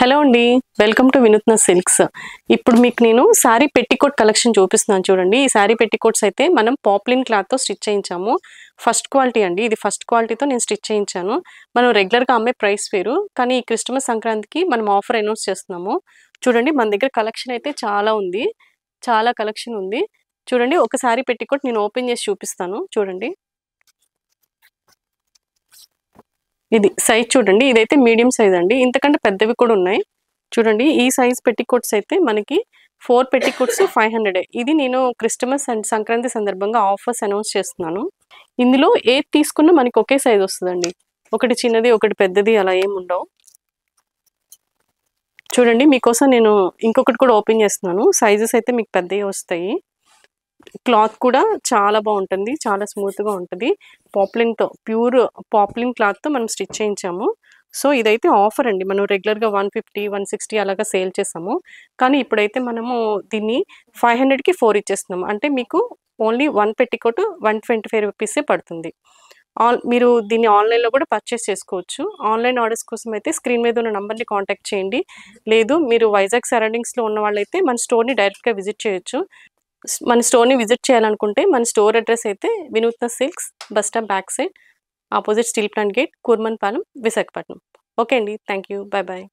Hello అండి, welcome to వినూత్న silks. ఇప్పుడు మీకు నేను శారీ పెట్టికోట్ కలెక్షన్ చూపిస్తున్నాను చూడండి. ఈ శారీ పెట్టికోట్స్ అయితే మనం పాప్లిన్ క్లాత్తో స్టిచ్ చేయించాము. ఫస్ట్ క్వాలిటీ అండి, ఇది ఫస్ట్ క్వాలిటీతో నేను స్టిచ్ చేయించాను. మనం రెగ్యులర్గా అమ్మే ప్రైస్ వేరు, కానీ ఈ క్రిస్టమస్ సంక్రాంతికి మనం ఆఫర్ అనౌన్స్ చేస్తున్నాము. చూడండి, మన దగ్గర కలెక్షన్ అయితే చాలా ఉంది, చాలా కలెక్షన్ ఉంది. చూడండి, ఒక శారీ పెట్టికోట్ నేను ఓపెన్ చేసి చూపిస్తాను చూడండి. ఇది సైజ్ చూడండి, ఇదైతే మీడియం సైజ్ అండి, ఇంతకంటే పెద్దవి కూడా ఉన్నాయి. చూడండి, ఈ సైజ్ పెట్టికోట్స్ అయితే మనకి 4 పెట్టికోట్స్ 500. ఇది నేను క్రిస్టమస్ అండ్ సంక్రాంతి సందర్భంగా ఆఫర్స్ అనౌన్స్ చేస్తున్నాను. ఇందులో ఏది తీసుకున్నా మనకి ఒకే సైజ్ వస్తుందండి, ఒకటి చిన్నది ఒకటి పెద్దది అలా ఏముండవు. చూడండి, మీకోసం నేను ఇంకొకటి కూడా ఓపెన్ చేస్తున్నాను. సైజెస్ అయితే మీకు పెద్దవి వస్తాయి. క్లాత్ కూడా చాలా బాగుంటుంది, చాలా స్మూత్గా ఉంటుంది. పాప్లిన్తో, ప్యూర్ పాప్లిన్ క్లాత్తో మనం స్టిచ్ చేయించాము. సో ఇదైతే ఆఫర్ అండి, మనం రెగ్యులర్గా 150 160 అలాగా సేల్ చేసాము, కానీ ఇప్పుడైతే మనము దీన్ని 500కి 4 ఇచ్చేస్తున్నాము. అంటే మీకు ఓన్లీ 1 పెట్టికోట్ 125 రూపీసే పడుతుంది. మీరు దీన్ని ఆన్లైన్లో కూడా పర్చేస్ చేసుకోవచ్చు. ఆన్లైన్ ఆర్డర్స్ కోసం అయితే స్క్రీన్ మీద ఉన్న నంబర్ని కాంటాక్ట్ చేయండి. లేదు మీరు వైజాగ్ సరౌండింగ్స్లో ఉన్న వాళ్ళైతే మన స్టోర్ని డైరెక్ట్గా విజిట్ చేయొచ్చు. మన స్టోర్ని విజిట్ చేయాలనుకుంటే మన స్టోర్ అడ్రస్ అయితే Vinootna silks, bus stop back side, opposite steel plant gate, Kurmannapalem, Visakhapatnam. Okay అండి, థ్యాంక్ యూ, బాయ్ బాయ్.